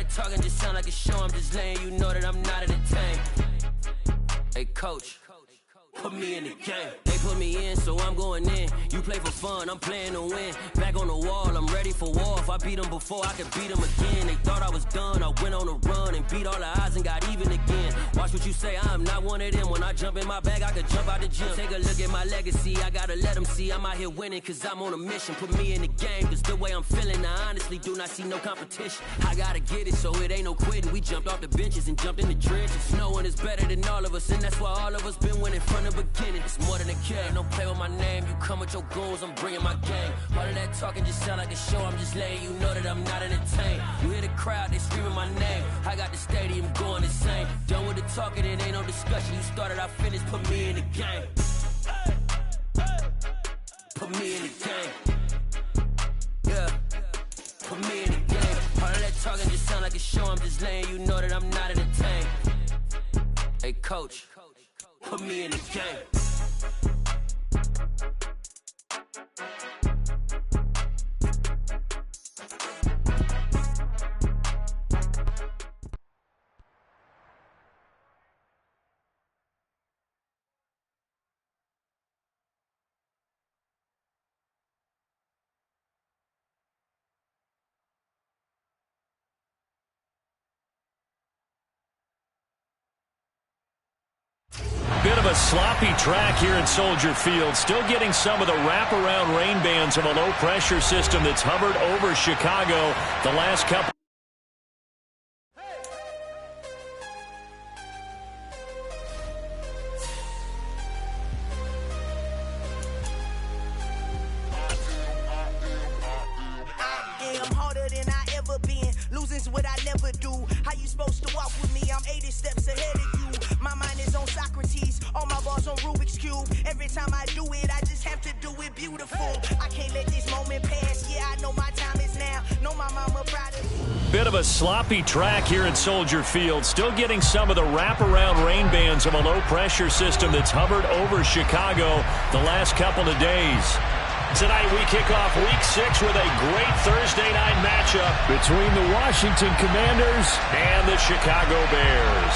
that talking just sound like a show. I'm just letting you know that I'm not entertained. Hey, coach, put me in the game. They put me in, so I'm going in. You play for fun, I'm playing to win. Back on the wall, I'm ready for war. If I beat them before, I could beat them again. They thought I was done, I went on a run and beat all the odds and got even again. Watch what you say, I'm not one of them. When I jump in my bag, I could jump out the gym. Take a look at my legacy, I gotta let them see I'm out here winning, cause I'm on a mission. Put me in the game, cause the way I'm feeling, I honestly do not see no competition. I gotta get it, so it ain't no quitting. We jumped off the benches and jumped in the trenches. No one is better than all of us, and that's why all of us been winning from the beginning. It's more than a game, don't play with my name. You come with your goons, I'm bringing my game. All of that talking just sound like a show. I'm just letting you know that I'm not entertained. You hear the crowd, they screaming my name. I got the stadium going insane. Done with the talking, it ain't no discussion. You started, I finished, put me in the game. Put me in the game. Yeah, put me in the game. All of that talking just sound like a show. I'm just letting you know that I'm not entertained. Hey, coach, put me in the game. Bit of a sloppy track here at Soldier Field. Still getting some of the wraparound rain bands of a low-pressure system that's hovered over Chicago the last couple. I'm harder than I ever been. Losing's what I never do. How you supposed to walk with me? I'm 80 steps ahead of you. My mind is on Socrates. All my balls on Rubik's Cube. Every time I do it, I just have to do it beautiful. I can't let this moment pass. Yeah, I know my time is now. Know my mama proud of me. Bit of a sloppy track here at Soldier Field. Still getting some of the wraparound rain bands of a low-pressure system that's hovered over Chicago the last couple of days. Tonight we kick off Week 6 with a great Thursday night matchup between the Washington Commanders and the Chicago Bears.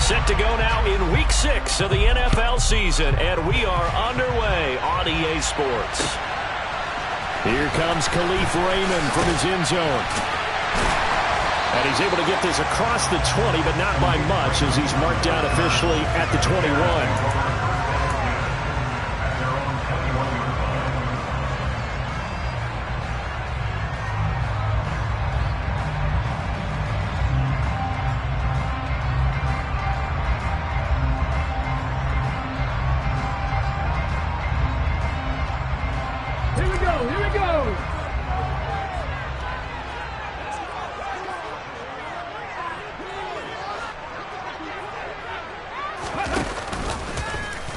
Set to go now in Week 6 of the NFL season, and we are underway on EA Sports. Here comes Khalif Raymond from his end zone. And he's able to get this across the 20, but not by much, as he's marked down officially at the 21.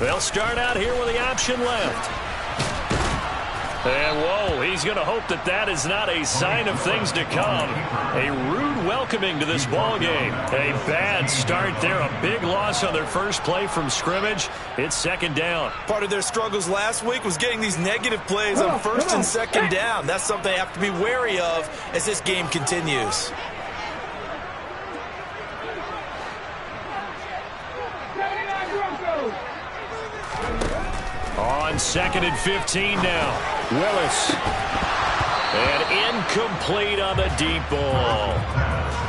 They'll start out here with the option left. And, whoa, he's going to hope that that is not a sign of things to come. A rude welcoming to this ball game. A bad start there. A big loss on their first play from scrimmage. It's second down. Part of their struggles last week was getting these negative plays on first and second down. That's something they have to be wary of as this game continues. On 2nd and 15 now. Willis. And incomplete on the deep ball.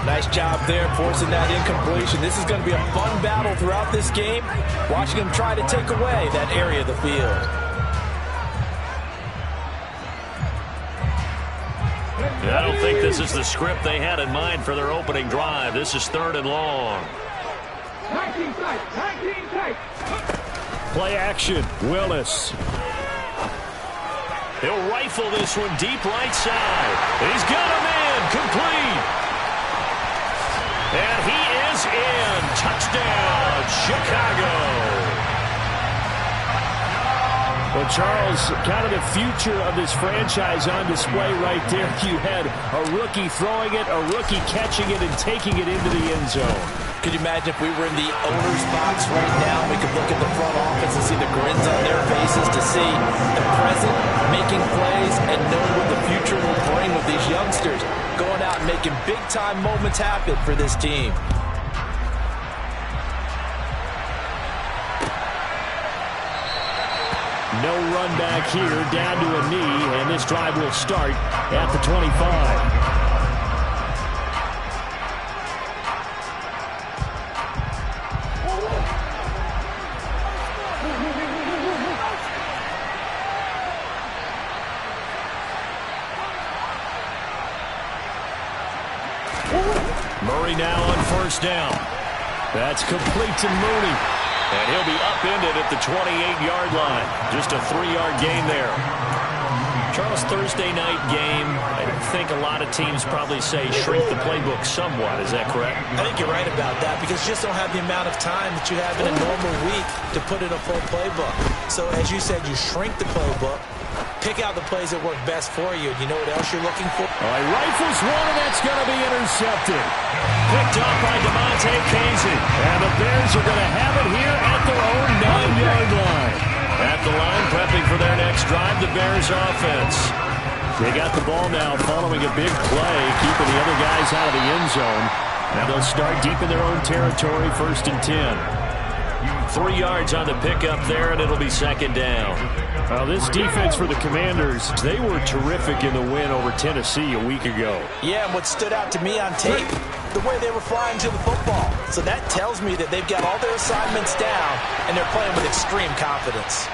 Nice job there forcing that incompletion. This is going to be a fun battle throughout this game. Watching them try to take away that area of the field. I don't think this is the script they had in mind for their opening drive. This is 3rd and long. 19 tight. Play action. Willis. He'll rifle this one deep right side. He's got him in. Complete. And he is in. Touchdown, Chicago. Well, Charles, kind of the future of this franchise on display right there. You had a rookie throwing it, a rookie catching it, and taking it into the end zone. Could you imagine if we were in the owner's box right now, we could look at the front office and see the grins on their faces to see the present making plays and know what the future will bring with these youngsters going out and making big-time moments happen for this team. No run back here, down to a knee, and this drive will start at the 25. Murray now on first down. That's complete to Mooney. And he'll be upended at the 28-yard line. Just a 3-yard gain there. Charles, Thursday night game, I think a lot of teams probably say shrink the playbook somewhat. Is that correct? I think you're right about that because you just don't have the amount of time that you have in a normal week to put in a full playbook. So as you said, you shrink the playbook, pick out the plays that work best for you. You know what else you're looking for? All right, rifles one, and that's going to be intercepted. Picked off by DeMonte Casey. And the Bears are going to have it here at their own 9-yard line. At the line, prepping for their next drive, the Bears offense. They got the ball now following a big play, keeping the other guys out of the end zone. Now they'll start deep in their own territory, 1st and 10. 3 yards on the pickup there, and it'll be 2nd down. Well, this defense for the Commanders, they were terrific in the win over Tennessee a week ago. Yeah, and what stood out to me on tape, the way they were flying to the football. So that tells me that they've got all their assignments down, and they're playing with extreme confidence.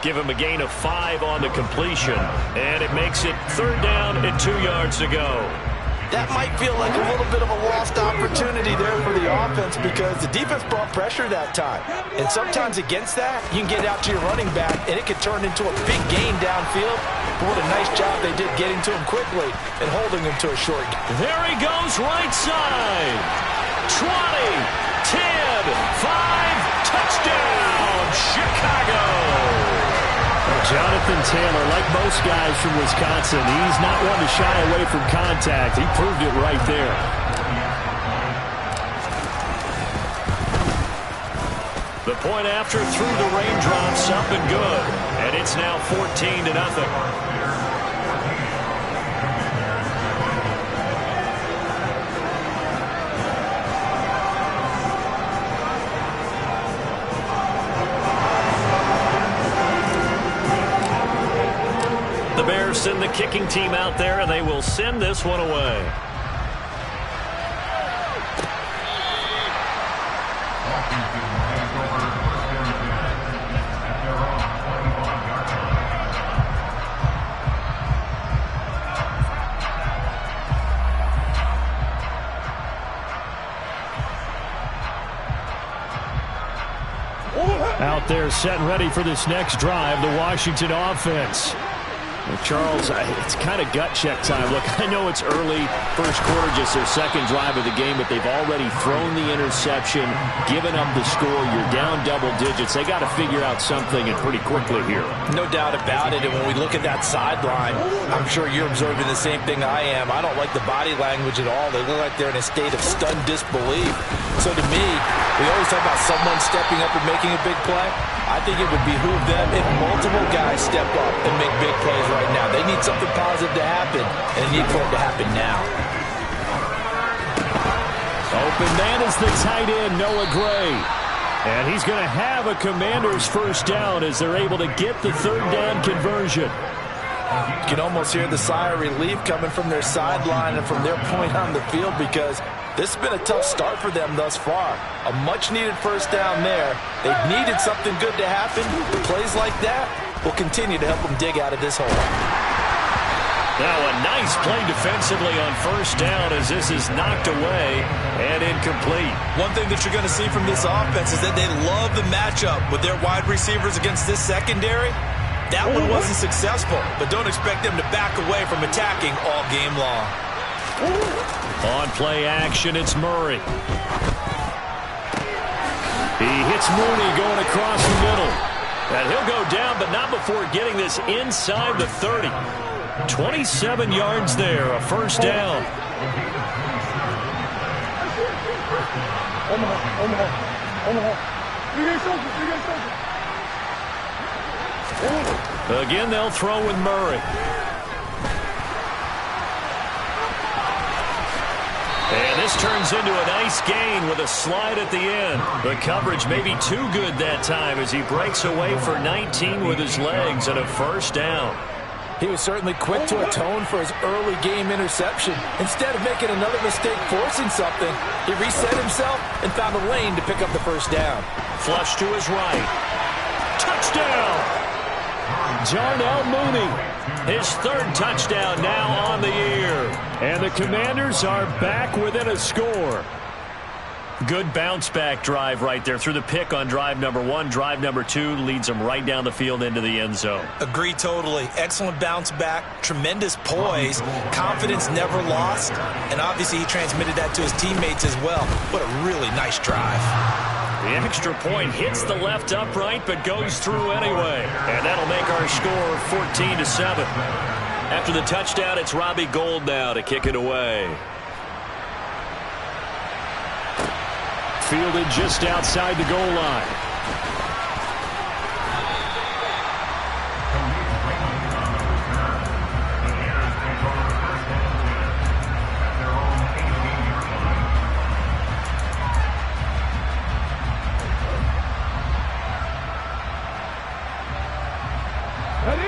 Give him a gain of 5 on the completion, and it makes it 3rd down and 2 yards to go. That might feel like a little bit of a lost opportunity there for the offense because the defense brought pressure that time. And sometimes against that, you can get out to your running back, and it could turn into a big gain downfield. But what a nice job they did getting to him quickly and holding him to a short gain. There he goes, right side. 20, 10, 5, touchdown, Chicago. Jonathan Taylor, like most guys from Wisconsin, he's not one to shy away from contact. He proved it right there. The point after through the raindrops, up and good. And it's now 14-0. Send the kicking team out there, and they will send this one away. Out there set and ready for this next drive, the Washington offense. Well, Charles, it's kind of gut check time. Look, I know it's early, first quarter, just their 2nd drive of the game, but they've already thrown the interception, given up the score. You're down double digits. They got to figure out something, and pretty quickly here. No doubt about it, and when we look at that sideline, I'm sure you're observing the same thing I am. I don't like the body language at all. They look like they're in a state of stunned disbelief. So to me, we always talk about someone stepping up and making a big play. I think it would behoove them if multiple guys step up and make big plays right now. They need something positive to happen, and they need for it to happen now. Open man is the tight end, Noah Gray. And he's going to have a Commanders 1st down as they're able to get the 3rd down conversion. You can almost hear the sigh of relief coming from their sideline and from their point on the field because this has been a tough start for them thus far. A much-needed 1st down there. They've needed something good to happen. Plays like that will continue to help them dig out of this hole. Now a nice play defensively on 1st down as this is knocked away and incomplete. One thing that you're going to see from this offense is that they love the matchup with their wide receivers against this secondary. That one wasn't successful, but don't expect them to back away from attacking all game long. On play action, it's Murray. He hits Mooney going across the middle. And he'll go down, but not before getting this inside the 30. 27 yards there, a 1st down. Again, they'll throw with Murray. And this turns into a nice gain with a slide at the end. The coverage may be too good that time as he breaks away for 19 with his legs and a first down. He was certainly quick to atone for his early game interception. Instead of making another mistake forcing something, he reset himself and found a lane to pick up the first down. Flush to his right. Touchdown! Darnell Mooney, his third touchdown now on the year. And the Commanders are back within a score. Good bounce-back drive right there through the pick on drive number 1. Drive number 2 leads them right down the field into the end zone. Agree totally. Excellent bounce back, tremendous poise, confidence never lost, and obviously he transmitted that to his teammates as well. What a really nice drive. The extra point hits the left upright but goes through anyway. And that'll make our score 14-7. After the touchdown, it's Robbie Gould now to kick it away. Fielded just outside the goal line.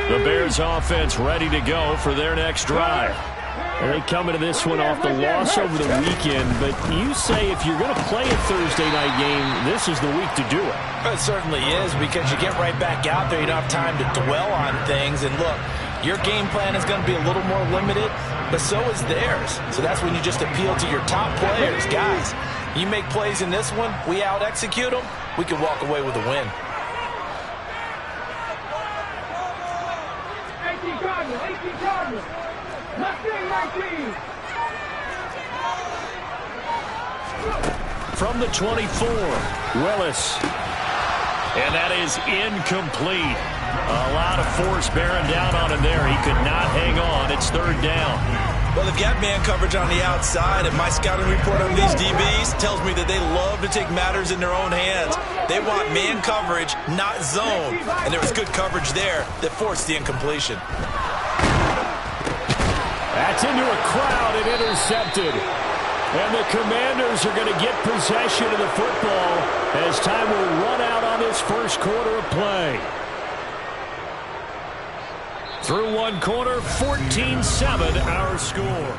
The Bears offense ready to go for their next drive. They come into this one off the loss over the weekend, but you say if you're going to play a Thursday night game, this is the week to do it. It certainly is, because you get right back out there. You don't have time to dwell on things. And look, your game plan is going to be a little more limited, but so is theirs. So that's when you just appeal to your top players. Guys, you make plays in this one, we out-execute them, we can walk away with a win. 18 Cardinals. Mustang 19. From the 24, Willis. And that is incomplete. A lot of force bearing down on him there. He could not hang on. It's third down. Well, they've got man coverage on the outside, and my scouting report on these DBs tells me that they love to take matters in their own hands. They want man coverage, not zone. And there was good coverage there that forced the incompletion. That's into a crowd and intercepted. And the Commanders are going to get possession of the football as time will run out on this first quarter of play. Through one quarter, 14-7 our score.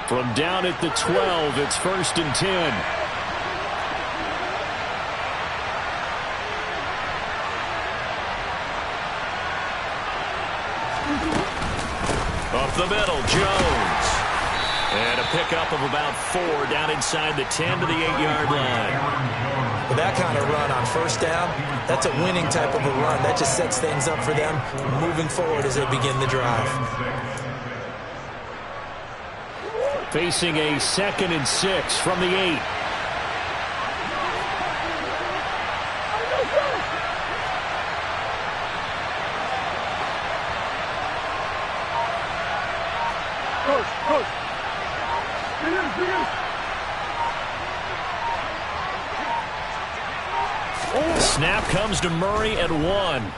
From down at the 12, it's 1st and 10. Up the middle, Jones. And a pickup of about 4 down inside the 10 to the 8-yard line. With that kind of run on first down, that's a winning type of a run. That just sets things up for them moving forward as they begin the drive. Facing a 2nd and 6 from the 8. Coach. Snap comes to Murray at 1.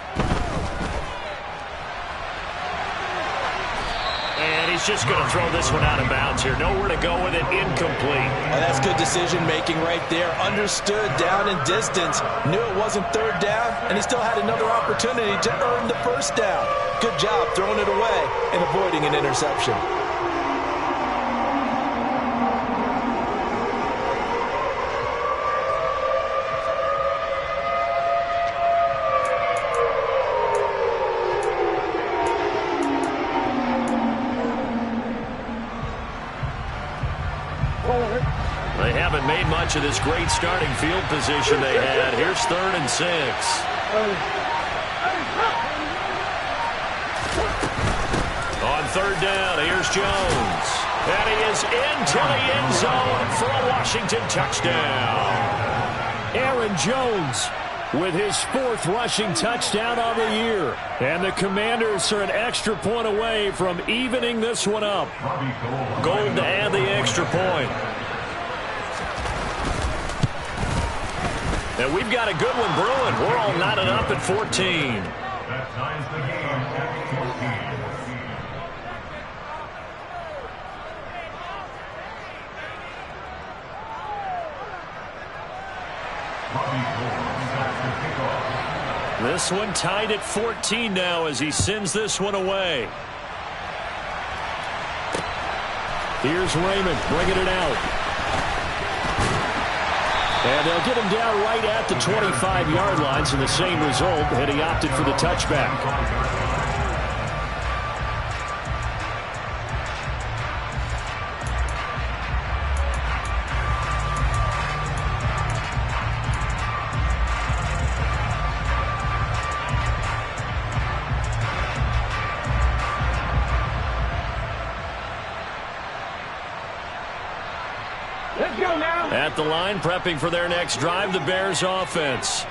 And he's just going to throw this one out of bounds here. Nowhere to go with it. Incomplete. Well, that's good decision-making right there. Understood down and distance. Knew it wasn't third down, and he still had another opportunity to earn the first down. Good job throwing it away and avoiding an interception. They haven't made much of this great starting field position they had. Here's 3rd and 6. On 3rd down, here's Jones. And he is into the end zone for a Washington touchdown. Aaron Jones with his 4th rushing touchdown on the year. And the Commanders are an extra point away from evening this one up. Gold to add the extra point. And we've got a good one brewing. We're all knotted up at 14. That ties the game at 14. This one tied at 14 now as he sends this one away. Here's Raymond bringing it out. And they'll get him down right at the 25-yard line, so the same result, and he opted for the touchback. Let's go now. At the line, prepping for their next drive, the Bears offense.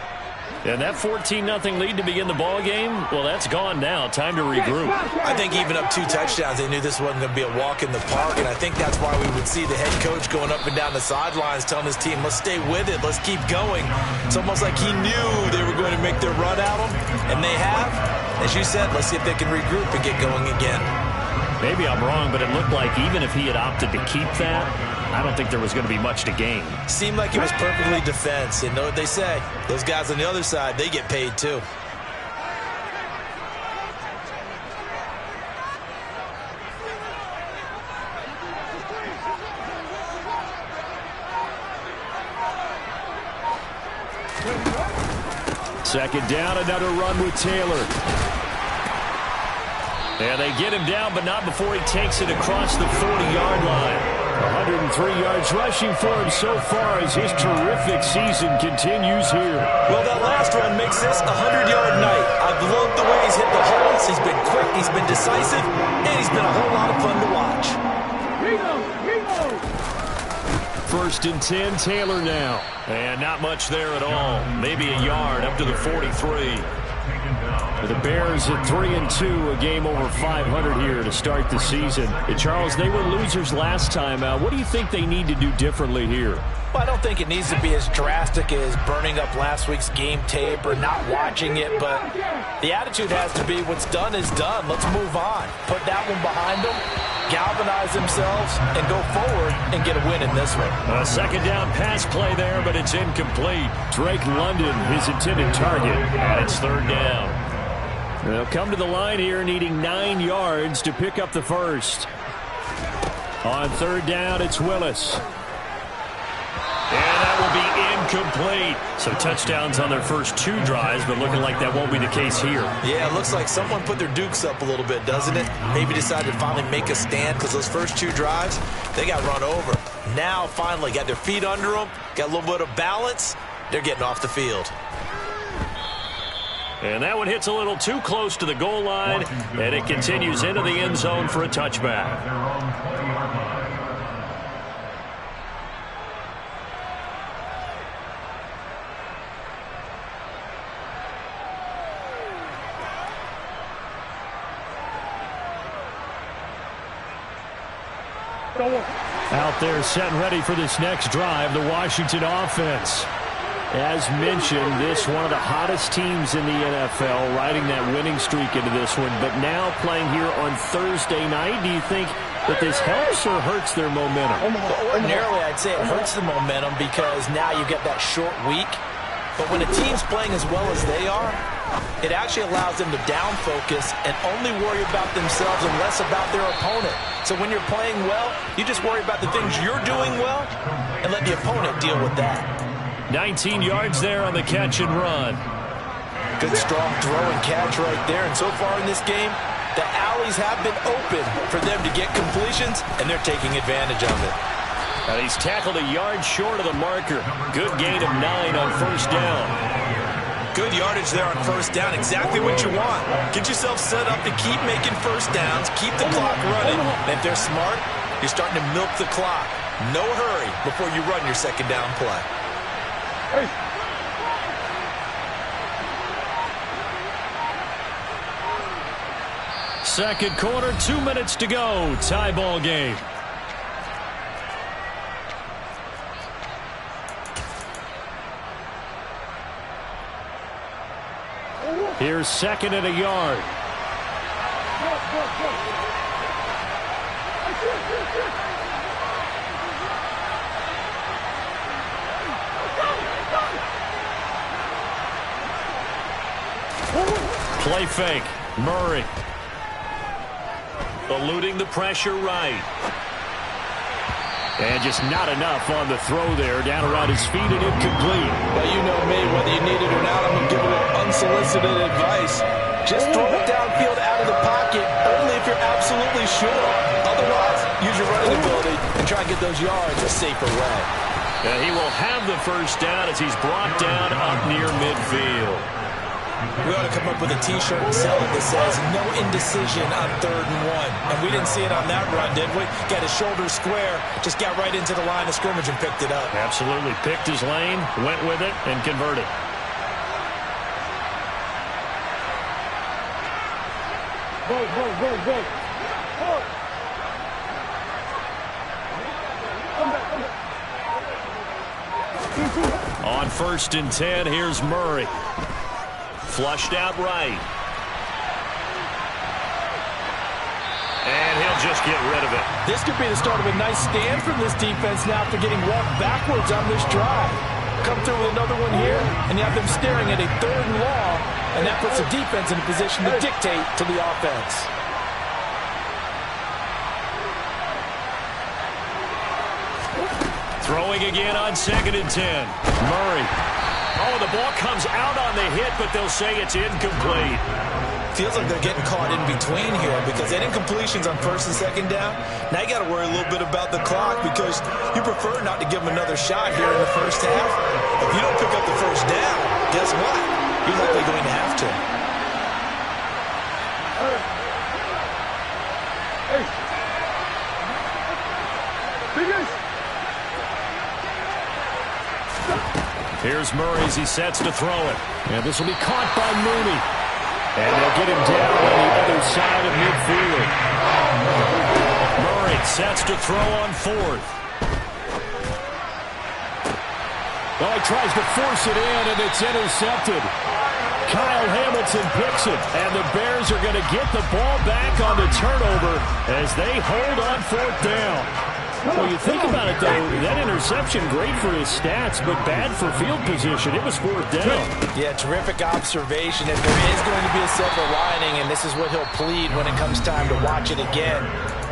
And that 14-0 lead to begin the ball game, well, that's gone now. Time to regroup. I think even up 2 touchdowns, they knew this wasn't going to be a walk in the park, and I think that's why we would see the head coach going up and down the sidelines telling his team, let's stay with it, let's keep going. It's almost like he knew they were going to make their run at him, and they have. As you said, let's see if they can regroup and get going again. Maybe I'm wrong, but it looked like even if he had opted to keep that, I don't think there was going to be much to gain. Seemed like it was perfectly defense. And know what they say, those guys on the other side, they get paid too. Second down, another run with Taylor. And they get him down, but not before he takes it across the 40-yard line. 103 yards rushing for him so far as his terrific season continues here. Well, that last run makes this a 100-yard night. I've loved the way he's hit the holes. He's been quick, he's been decisive, and he's been a whole lot of fun to watch. First and 10, Taylor now. And not much there at all. Maybe a yard up to the 43. The Bears at 3-2, a game over 500 here to start the season. And Charles, they were losers last time. What do you think they need to do differently here? Well, I don't think it needs to be as drastic as burning up last week's game tape or not watching it, but the attitude has to be what's done is done. Let's move on. Put that one behind them, galvanize themselves, and go forward and get a win in this one. A second down pass play there, but it's incomplete. Drake London, his intended target, and it's third down. They'll come to the line here needing 9 yards to pick up the first. On third down, it's Willis. And that will be incomplete. So touchdowns on their first 2 drives, but looking like that won't be the case here. Yeah, it looks like someone put their dukes up a little bit, doesn't it? Maybe decided to finally make a stand because those first 2 drives, they got run over. Now, finally, got their feet under them, got a little bit of balance. They're getting off the field. And that one hits a little too close to the goal line, and it continues into the end zone for a touchback. Out there set and ready for this next drive, the Washington offense. As mentioned, this one of the hottest teams in the NFL, riding that winning streak into this one, but now playing here on Thursday night. Do you think that this helps or hurts their momentum? Ordinarily, I'd say it hurts the momentum because now you get that short week. But when a team's playing as well as they are, it actually allows them to down focus and only worry about themselves and less about their opponent. So when you're playing well, you just worry about the things you're doing well and let the opponent deal with that. 19 yards there on the catch and run. Good strong throw and catch right there. And so far in this game, the alleys have been open for them to get completions, and they're taking advantage of it. And he's tackled a yard short of the marker. Good gain of 9 on first down. Good yardage there on first down. Exactly what you want. Get yourself set up to keep making first downs, keep the clock running. And if they're smart, you're starting to milk the clock. No hurry before you run your second down play. Second quarter, 2 minutes to go. Tie ball game. Here's second and a yard. Play fake. Murray. Eluding the pressure right. And just not enough on the throw there. Down around his feet and incomplete. Well, you know me, whether you need it or not, I'm going to give a little unsolicited advice. Just throw it downfield out of the pocket, only if you're absolutely sure. Otherwise, use your running ability and try and get those yards a safer way. He will have the first down as he's brought down up near midfield. We ought to come up with a T-shirt and sell it that says, no indecision on 3rd and 1. And we didn't see it on that run, did we? Got his shoulders square, just got right into the line of scrimmage and picked it up. Absolutely. Picked his lane, went with it, and converted. Go, go, go, go. On 1st and 10, here's Murray. Flushed out right. And he'll just get rid of it. This could be the start of a nice stand from this defense now after getting walked backwards on this drive. Come through with another one here, and you have them staring at a 3rd and long, and that puts the defense in a position to dictate to the offense. Throwing again on 2nd and 10. Murray. Oh, the ball comes out on the hit, but they'll say it's incomplete. Feels like they're getting caught in between here because they didn't completions on 1st and 2nd down. Now you got to worry a little bit about the clock because you prefer not to give them another shot here in the first half. If you don't pick up the first down, guess what? You're likely going to have to. Here's Murray as he sets to throw it. And this will be caught by Mooney. And they'll get him down on the other side of midfield. Murray sets to throw on 4th. Well, he tries to force it in, and it's intercepted. Kyle Hamilton picks it, and the Bears are going to get the ball back on the turnover as they hold on 4th down. Well, you think about it, though, that interception, great for his stats, but bad for field position. It was 4th down. Yeah, terrific observation. If there is going to be a silver lining, and this is what he'll plead when it comes time to watch it again,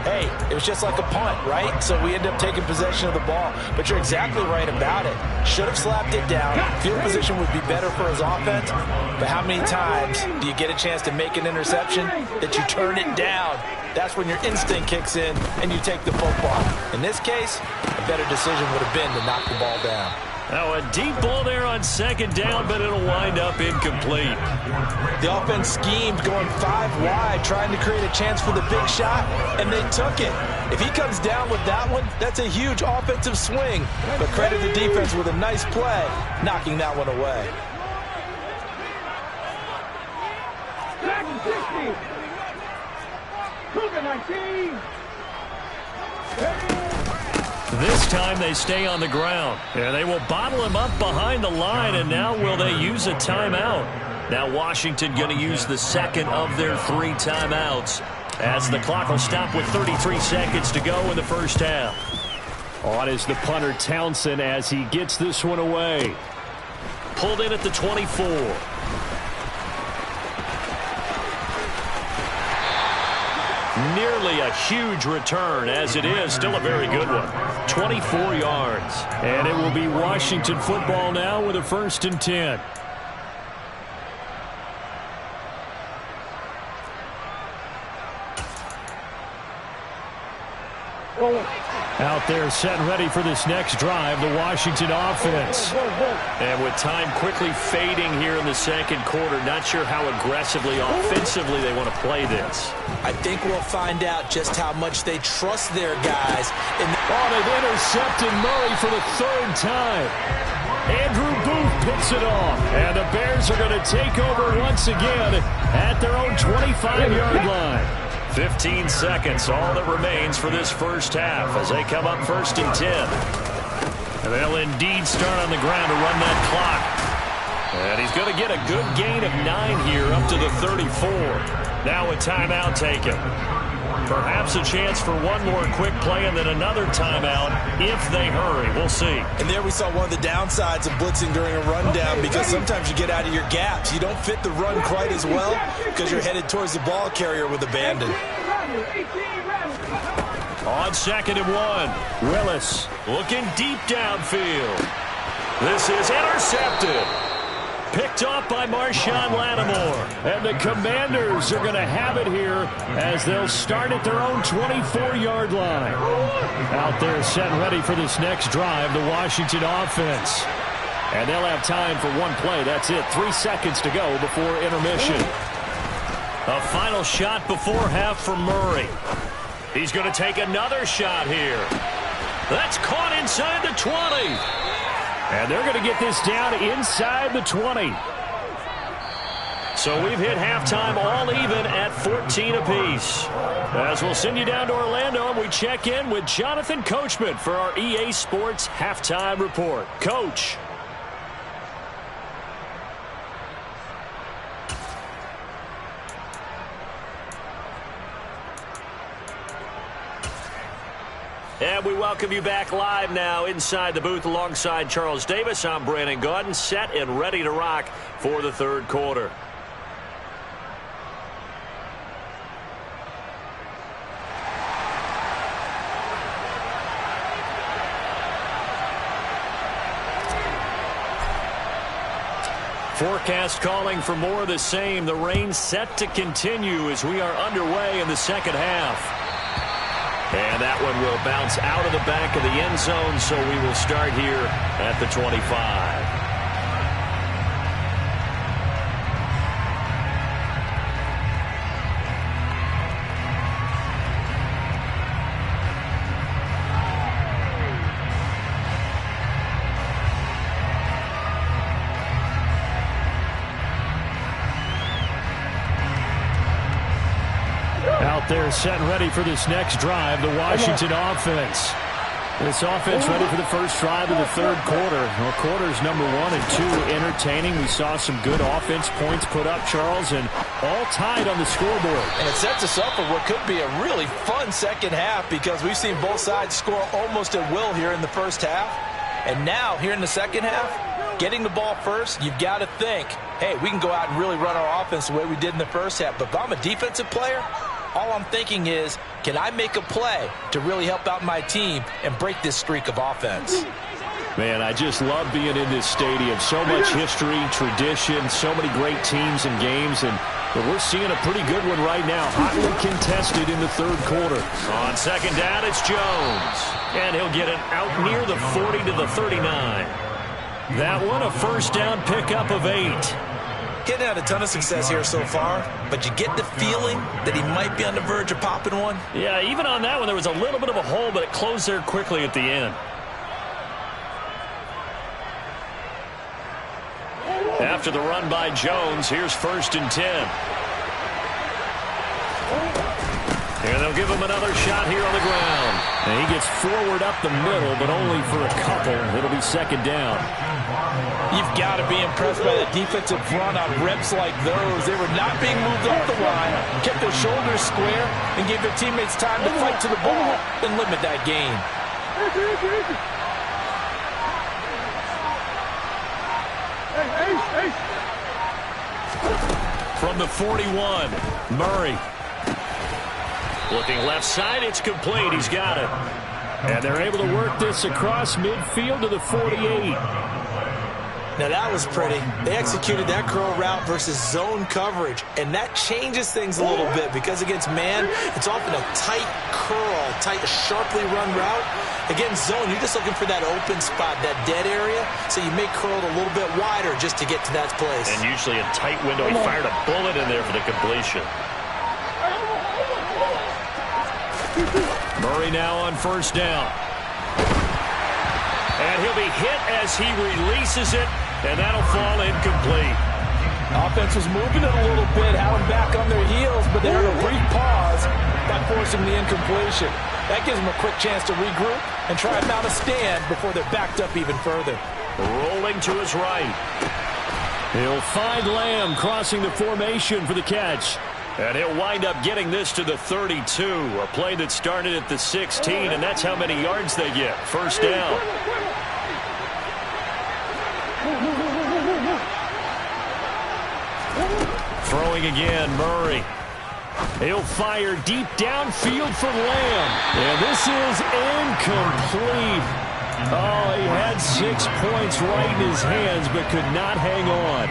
hey, it was just like a punt, right? So we end up taking possession of the ball. But you're exactly right about it. Should have slapped it down. Field position would be better for his offense. But how many times do you get a chance to make an interception that you turn it down? That's when your instinct kicks in and you take the football. In this case, a better decision would have been to knock the ball down. Now a deep ball there on 2nd down, but it'll wind up incomplete. The offense schemed going 5 wide, trying to create a chance for the big shot, and they took it. If he comes down with that one, that's a huge offensive swing. But credit the defense with a nice play, knocking that one away. This time they stay on the ground, and they will bottle him up behind the line, and now will they use a timeout? Now Washington going to use the second of their 3 timeouts as the clock will stop with 33 seconds to go in the first half. On is the punter Townsend as he gets this one away. Pulled in at the 24. Nearly a huge return, as it is still a very good one. 24 yards. And it will be Washington football now with a 1st and 10. Out there set and ready for this next drive, the Washington offense. And with time quickly fading here in the second quarter, not sure how aggressively, offensively they want to play this. I think we'll find out just how much they trust their guys. They've intercepted Murray for the 3rd time. Andrew Booth picks it off. And the Bears are going to take over once again at their own 25-yard line. 15 seconds, all that remains for this first half as they come up 1st and 10. And they'll indeed start on the ground to run that clock. And he's going to get a good gain of 9 here up to the 34. Now a timeout taken. Perhaps a chance for one more quick play and then another timeout if they hurry. We'll see. And there we saw one of the downsides of blitzing during a rundown, because sometimes you get out of your gaps. You don't fit the run quite as well because you're headed towards the ball carrier with abandon. On 2nd and 1, Willis looking deep downfield. This is intercepted. Picked off by Marshawn Lattimore. And the Commanders are going to have it here as they'll start at their own 24-yard line. Out there set ready for this next drive, the Washington offense. And they'll have time for one play. That's it. 3 seconds to go before intermission. A final shot before half from Murray. He's going to take another shot here. That's caught inside the 20. And they're going to get this down inside the 20. So we've hit halftime all even at 14 apiece. As we'll send you down to Orlando, and we check in with Jonathan Coachman for our EA Sports Halftime Report. Coach. And we welcome you back live now inside the booth alongside Charles Davis. I'm Brandon Gaudin, set and ready to rock for the third quarter. Forecast calling for more of the same. The rain set to continue as we are underway in the second half. And that one will bounce out of the back of the end zone, so we will start here at the 25. They're set and ready for this next drive, the Washington offense. This offense ready for the first drive of the third quarter. Well, quarters number 1 and 2 entertaining. We saw some good offense points put up, Charles, and all tied on the scoreboard. And it sets us up for what could be a really fun second half, because we've seen both sides score almost at will here in the first half. And now, here in the second half, getting the ball first, you've got to think, hey, we can go out and really run our offense the way we did in the first half. But if I'm a defensive player, all I'm thinking is, can I make a play to really help out my team and break this streak of offense? Man, I just love being in this stadium. So much history, tradition, so many great teams and games, and we're seeing a pretty good one right now. Hotly contested in the third quarter. On second down, it's Jones. And he'll get it out near the 40 to the 39. That one, a first down pickup of 8. Getting had a ton of success here so far, but you get the feeling that he might be on the verge of popping one. Yeah, even on that one, there was a little bit of a hole, but it closed there quickly at the end. After the run by Jones, here's 1st and 10. And they'll give him another shot here on the ground. And he gets forward up the middle, but only for a couple. It'll be second down. You've got to be impressed by the defensive front on reps like those. They were not being moved off the line, kept their shoulders square, and gave their teammates time to fight to the ball and limit that gain. From the 41, Murray. Looking left side, it's complete. He's got it. And they're able to work this across midfield to the 48. Now that was pretty. They executed that curl route versus zone coverage, and that changes things a little bit because against man, it's often a tight curl, tight, sharply run route. Against zone, you're just looking for that open spot, that dead area, so you may curl it a little bit wider just to get to that place. And usually a tight window. He fired a bullet in there for the completion. Murray now on first down. And he'll be hit as he releases it, and that'll fall incomplete. Offense was moving it a little bit, had them back on their heels, but they had a brief pause, forcing the incompletion. That gives them a quick chance to regroup and try and mount a stand before they're backed up even further. Rolling to his right. He'll find Lamb crossing the formation for the catch. And he'll wind up getting this to the 32. A play that started at the 16, and that's how many yards they get. First down. Throwing again, Murray. He'll fire deep downfield for Lamb. And this is incomplete. Oh, he had 6 points right in his hands, but could not hang on.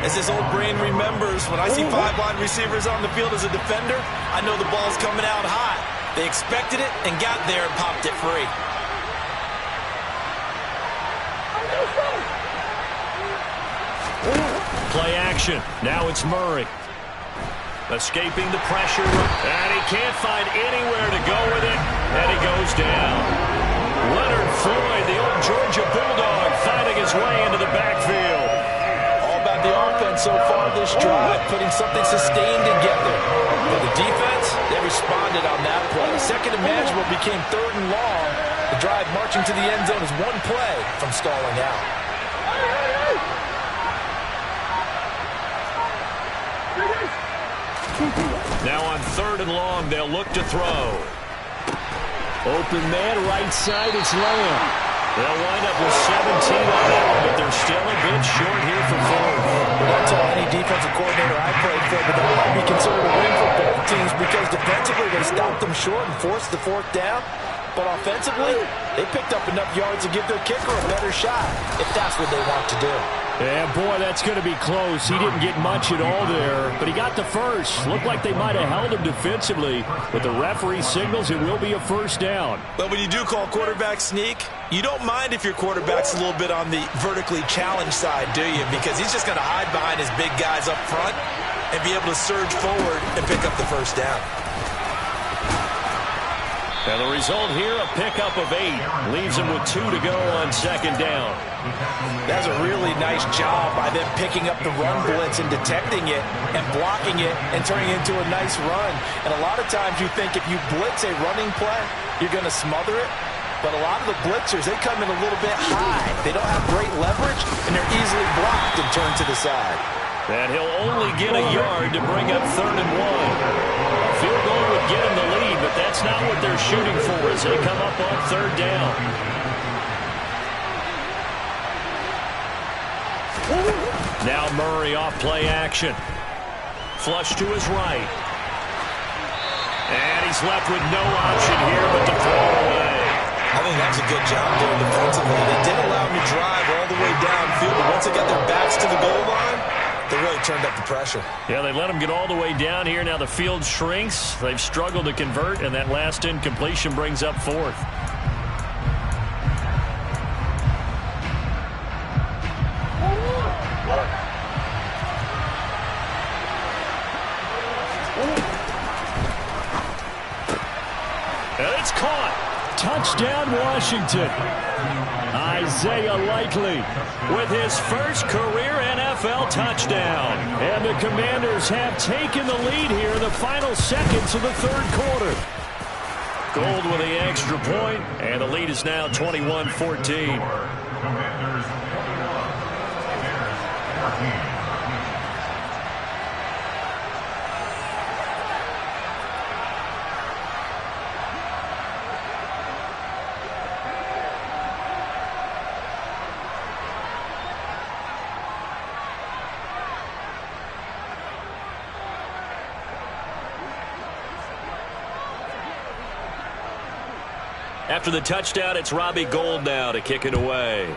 As his old brain remembers, when I see 5 wide receivers on the field as a defender, I know the ball's coming out hot. They expected it and got there and popped it free. Play action. Now it's Murray. Escaping the pressure. And he can't find anywhere to go with it. And he goes down. Leonard Floyd, the old Georgia Bulldog, finding his way into the backfield. All about the offense so far this drive, putting something sustained together. For the defense, they responded on that play. Second and manageable became 3rd and long. The drive marching to the end zone is one play from stalling out. Now on 3rd and long, they'll look to throw. Open man, right side, it's Lamb. They'll wind up with 17 on that one, but they're still a bit short here for 4th. Well, don't tell any defensive coordinator I played for, but that might be considered a win for both teams because defensively they stopped them short and forced the 4th down. But offensively, they picked up enough yards to give their kicker a better shot, if that's what they want to do. Yeah, boy, that's going to be close. He didn't get much at all there, but he got the first. Looked like they might have held him defensively, but the referee signals it will be a first down. But when you do call quarterback sneak, you don't mind if your quarterback's a little bit on the vertically challenged side, do you? Because he's just going to hide behind his big guys up front and be able to surge forward and pick up the first down. And the result here, a pickup of 8. Leaves him with 2 to go on 2nd down. That's a really nice job by them picking up the run blitz and detecting it and blocking it and turning it into a nice run. And a lot of times you think if you blitz a running play, you're going to smother it. But a lot of the blitzers, they come in a little bit high. They don't have great leverage, and they're easily blocked and turned to the side. And he'll only get a yard to bring up 3rd and 1. A field goal would get him the lead, but that's not what they're shooting for as they come up on 3rd down. Now Murray off play action. Flush to his right. And he's left with no option here but to throw away. I think that's a good job there defensively. They did allow him to drive all the way downfield, but once they got their backs to the goal line, they really turned up the pressure. Yeah, they let him get all the way down here. Now the field shrinks. They've struggled to convert, and that last incompletion brings up 4th. And it's caught. Touchdown, Washington. Isaiah Likely with his first career NFL touchdown. And the Commanders have taken the lead here in the final seconds of the 3rd quarter. Gold with the extra point, and the lead is now 21-14. Commanders 14. After the touchdown, it's Robbie Gould now to kick it away.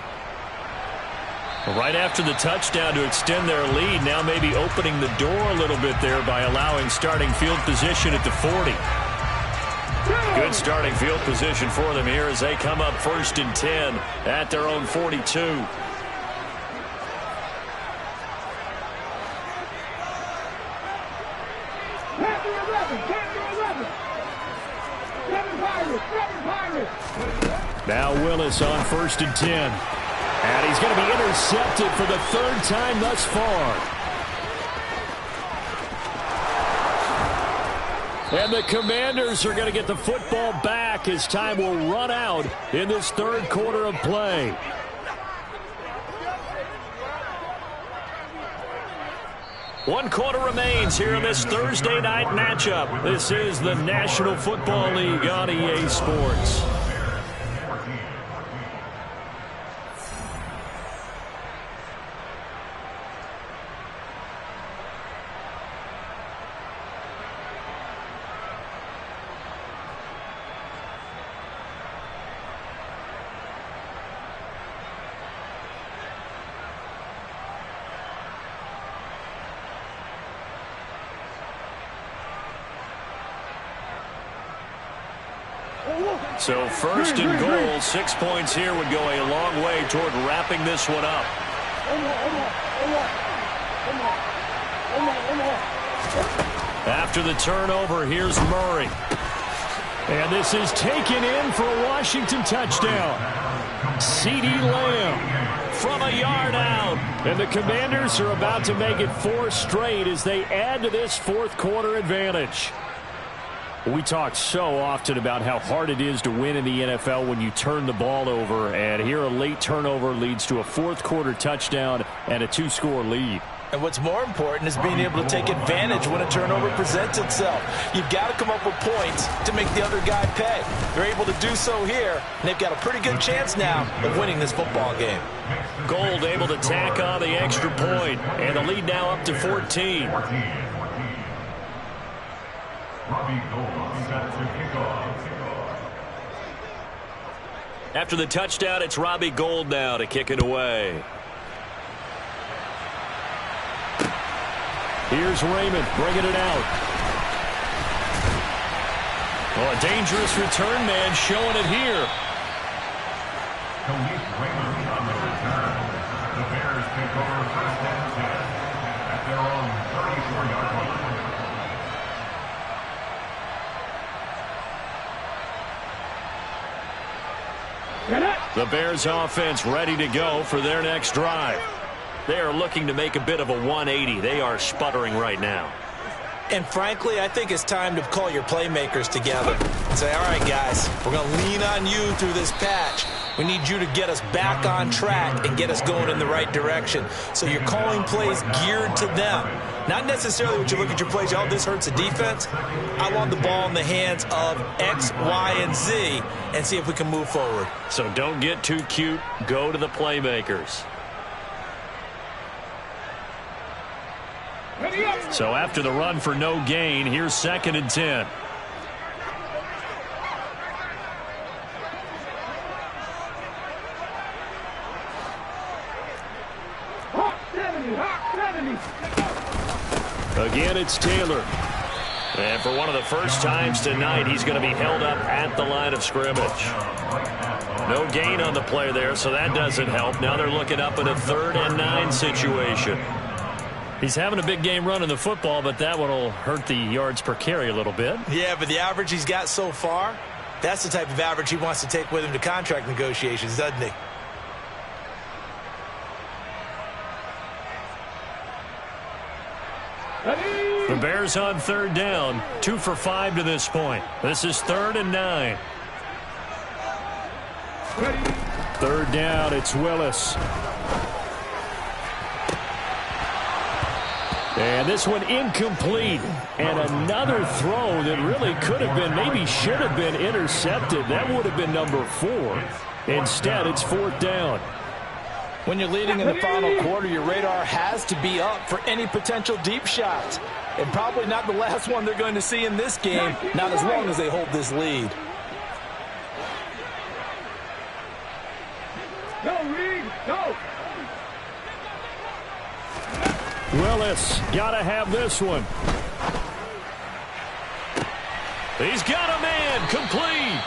Right after the touchdown to extend their lead, now maybe opening the door a little bit there by allowing starting field position at the 40. Good starting field position for them here as they come up 1st and 10 at their own 42. Now Willis on 1st and 10. And he's going to be intercepted for the 3rd time thus far. And the Commanders are going to get the football back as time will run out in this third quarter of play. One quarter remains here in this Thursday night matchup. This is the National Football League on EA Sports. So first and goal, 6 points here would go a long way toward wrapping this one up. After the turnover, here's Murray. And this is taken in for a Washington touchdown. CeeDee Lamb from a yard out. And the Commanders are about to make it 4 straight as they add to this fourth quarter advantage. We talk so often about how hard it is to win in the NFL when you turn the ball over, and here a late turnover leads to a fourth quarter touchdown and a 2-score lead. And what's more important is being able to take advantage when a turnover presents itself. You've got to come up with points to make the other guy pay. They're able to do so here, and they've got a pretty good chance now of winning this football game. Gold able to tack on the extra point, and the lead now up to 14. After the touchdown, it's Robbie Gould now to kick it away. Here's Raymond bringing it out. Oh, a dangerous return man showing it here. Raymond on the return. The Bears take over first and 10 at their own 34-yard line. The Bears offense ready to go for their next drive. They are looking to make a bit of a 180. They are sputtering right now. And frankly, I think it's time to call your playmakers together and say, all right, guys, we're going to lean on you through this patch. We need you to get us back on track and get us going in the right direction. So you're calling plays geared to them. Not necessarily when you look at your plays, oh, this hurts the defense. I want the ball in the hands of X, Y, and Z and see if we can move forward. So don't get too cute. Go to the playmakers. So after the run for no gain, here's 2nd and 10. Again, it's Taylor. And for one of the first times tonight, he's going to be held up at the line of scrimmage. No gain on the play there, so that doesn't help. Now they're looking up at a 3rd and 9 situation. He's having a big game running the football, but that one will hurt the yards per carry a little bit. Yeah, but the average he's got so far, that's the type of average he wants to take with him to contract negotiations, doesn't he? The Bears on 3rd down, 2 for 5 to this point. This is 3rd and 9. 3rd down, it's Willis. And this one incomplete. And another throw that really could have been, maybe should have been intercepted. That would have been number 4. Instead, it's 4th down. When you're leading in the final quarter, your radar has to be up for any potential deep shots. And probably not the last one they're going to see in this game, not as long as they hold this lead. Go, Reed, go! Willis, got to have this one. He's got a man, complete.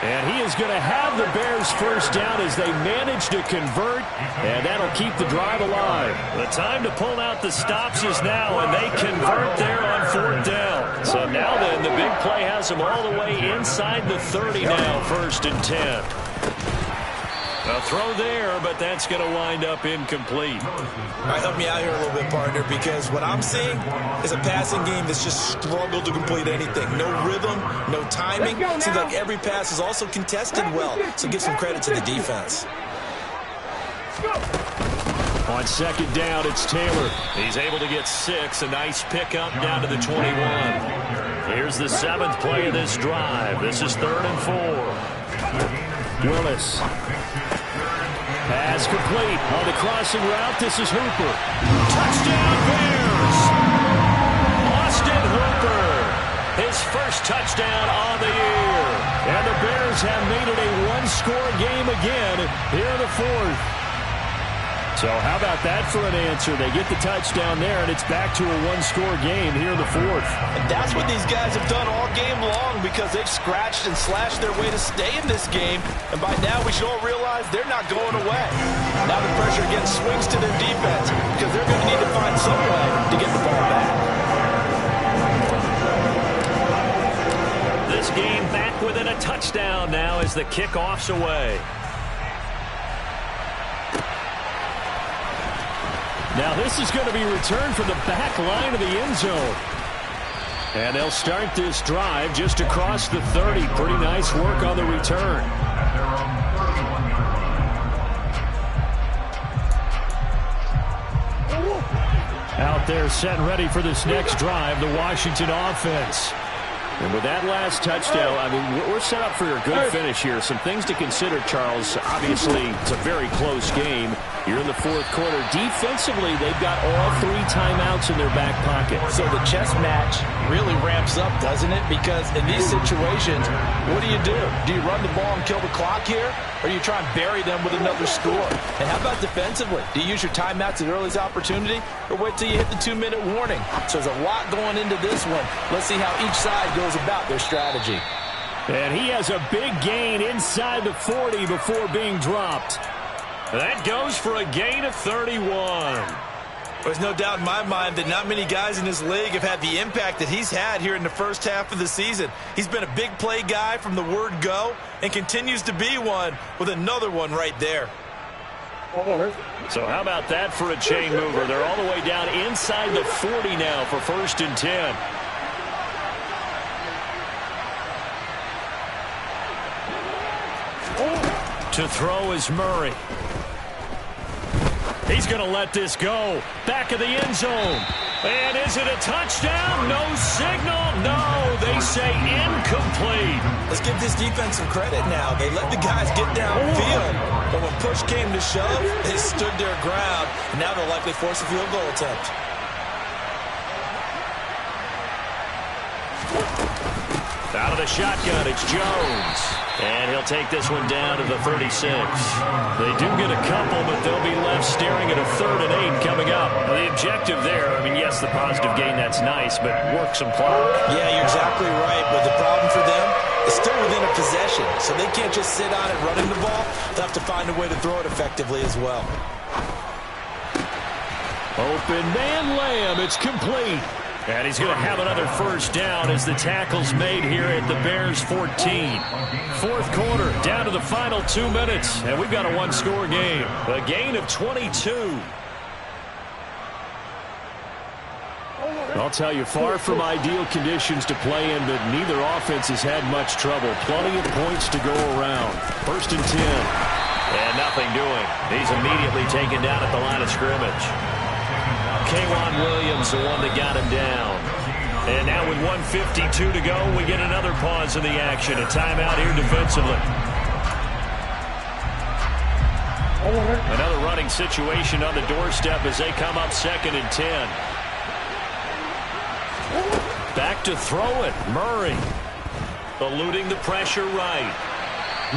And he is going to have the Bears first down as they manage to convert, and that'll keep the drive alive. The time to pull out the stops is now, and they convert there on 4th down. So now then, the big play has them all the way inside the 30 now, 1st and 10. A throw there, but that's going to wind up incomplete. All right, help me out here a little bit, partner, because what I'm seeing is a passing game that's just struggled to complete anything. No rhythm, no timing. Seems like every pass is also contested well, so give some credit to the defense. On second down, it's Taylor. He's able to get 6. A nice pickup down to the 21. Here's the 7th play of this drive. This is 3rd and 4. Willis. Pass complete. On the crossing route, this is Hooper. Touchdown, Bears! Austin Hooper. His first touchdown on the year. And the Bears have made it a one-score game again here in the 4th. So how about that for an answer? They get the touchdown there, and it's back to a one-score game here in the 4th. And that's what these guys have done all game long because they've scratched and slashed their way to stay in this game. And by now, we should all realize they're not going away. Now the pressure again swings to their defense because they're going to need to find some way to get the ball back. This game back within a touchdown now as the kickoff's away. Now this is going to be returned from the back line of the end zone. And they'll start this drive just across the 30. Pretty nice work on the return. Out there set and ready for this next drive, the Washington offense. And with that last touchdown, I mean, we're set up for a good finish here. Some things to consider, Charles. Obviously, it's a very close game. You're in the 4th quarter. Defensively, they've got all 3 timeouts in their back pocket. So the chess match really ramps up, doesn't it? Because in these situations, what do? Do you run the ball and kill the clock here? Or do you try and bury them with another score? And how about defensively? Do you use your timeouts at earliest opportunity? Or wait till you hit the 2-minute warning? So there's a lot going into this one. Let's see how each side goes about their strategy. And he has a big gain inside the 40 before being dropped. That goes for a gain of 31. There's no doubt in my mind that not many guys in this league have had the impact that he's had here in the first half of the season. He's been a big play guy from the word go and continues to be one with another one right there. So how about that for a chain mover? They're all the way down inside the 40 now for 1st and 10. To throw is Murray. He's going to let this go. Back of the end zone. And is it a touchdown? No signal. No, they say incomplete. Let's give this defense some credit now. They let the guys get downfield. But when push came to shove, they stood their ground. And now they'll likely force a field goal attempt. Out of the shotgun, it's Jones. And he'll take this one down to the 36. They do get a couple, but they'll be left staring at a 3rd and 8 coming up. The objective there, I mean, yes, the positive gain, that's nice, but work some clock. Yeah, you're exactly right, but the problem for them is still within a possession, so they can't just sit on it running the ball. They'll have to find a way to throw it effectively as well. Open man Lamb, it's complete. And he's going to have another first down as the tackle's made here at the Bears 14. 4th quarter, down to the final 2 minutes, and we've got a one-score game. A gain of 22. I'll tell you, far from ideal conditions to play in, but neither offense has had much trouble. Plenty of points to go around. 1st and 10. And nothing doing. He's immediately taken down at the line of scrimmage. K'Wan Williams, the one that got him down. And now with 1:52 to go, we get another pause in the action. A timeout here defensively. Another running situation on the doorstep as they come up 2nd and 10. Back to throw it. Murray eluding the pressure right.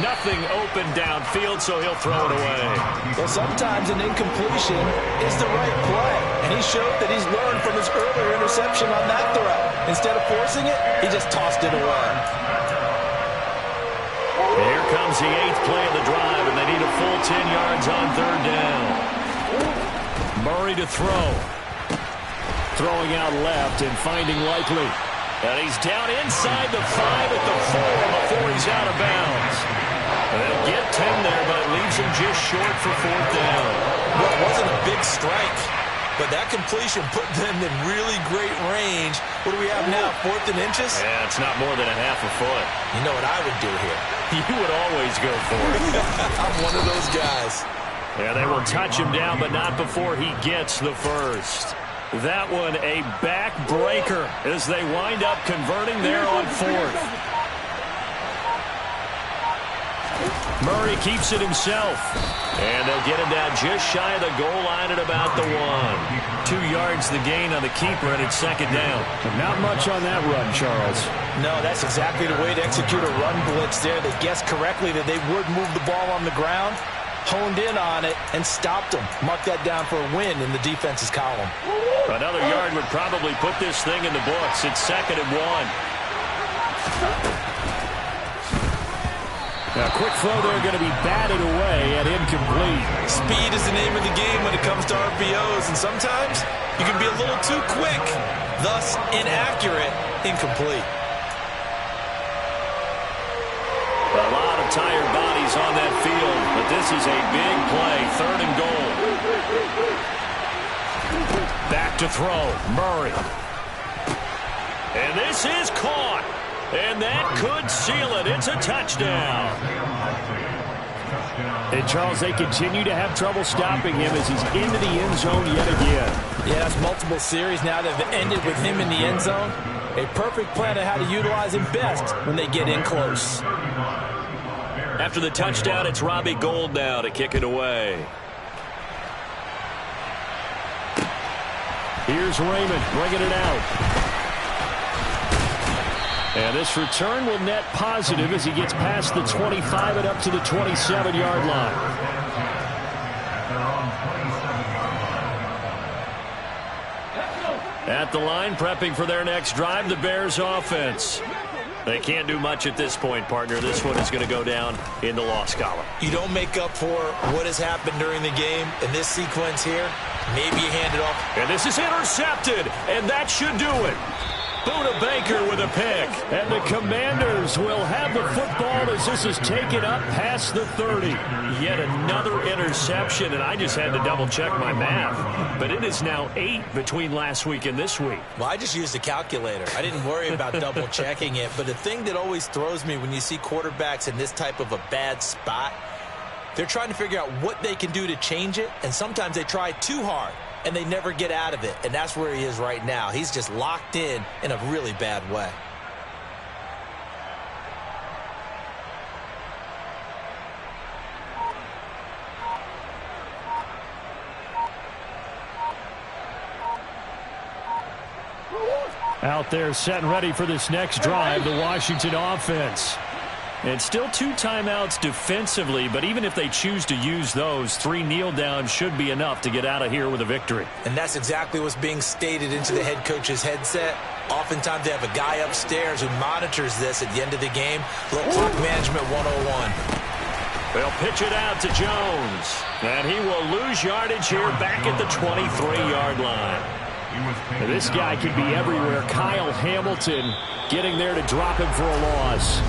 Nothing open downfield, so he'll throw it away. Well, sometimes an incompletion is the right play, and he showed that he's learned from his earlier interception on that throw. Instead of forcing it, he just tossed it away. Here comes the 8th play of the drive, and they need a full 10 yards on 3rd down. Murray to throw. Throwing out left and finding Likely. And he's down inside the 5 at the 4 before he's out of bounds. They'll get 10 there, but it leaves them just short for 4th down. Well, it wasn't a big strike, but that completion put them in really great range. What do we have now, 4th and inches? Yeah, it's not more than a half a foot. You know what I would do here? You would always go for it. I'm one of those guys. Yeah, they will touch him down, but not before he gets the first. That one a backbreaker as they wind up converting there on 4th. Murray keeps it himself. And they'll get him down just shy of the goal line at about the 1. 2 yards the gain on the keeper, and it's 2nd down. But not much on that run, Charles. No, that's exactly the way to execute a run blitz there. They guessed correctly that they would move the ball on the ground, honed in on it, and stopped them. Mark that down for a win in the defense's column. Another yard would probably put this thing in the books. It's 2nd and 1. Now, quick throw there, going to be batted away and incomplete. Speed is the name of the game when it comes to RPOs, and sometimes you can be a little too quick, thus inaccurate, incomplete. A lot of tired bodies on that field, but this is a big play, 3rd and goal. Back to throw, Murray. And this is caught. And that could seal it. It's a touchdown. And, Charles, they continue to have trouble stopping him as he's into the end zone yet again. Yeah, that's multiple series now that have ended with him in the end zone. A perfect plan of how to utilize him best when they get in close. After the touchdown, it's Robbie Gould now to kick it away. Here's Raymond bringing it out. And this return will net positive as he gets past the 25 and up to the 27-yard line. At the line, prepping for their next drive, the Bears offense. They can't do much at this point, partner. This one is going to go down in the loss column. You don't make up for what has happened during the game in this sequence here. Maybe you hand it off. And this is intercepted, and that should do it. Buda Baker with a pick. And the Commanders will have the football as this is taken up past the 30. Yet another interception, and I just had to double-check my math. But it is now 8 between last week and this week. Well, I just used a calculator. I didn't worry about double-checking it. But the thing that always throws me when you see quarterbacks in this type of a bad spot, they're trying to figure out what they can do to change it, and sometimes they try too hard. And they never get out of it. And that's where he is right now. He's just locked in a really bad way. Out there set and ready for this next drive, the Washington offense. And still 2 timeouts defensively, but even if they choose to use those, 3 kneel downs should be enough to get out of here with a victory. And that's exactly what's being stated into the head coach's headset. Oftentimes they have a guy upstairs who monitors this at the end of the game. Little clock management 101. They'll pitch it out to Jones. And he will lose yardage here back at the 23-yard line. And this guy can be everywhere. Kyle Hamilton getting there to drop him for a loss.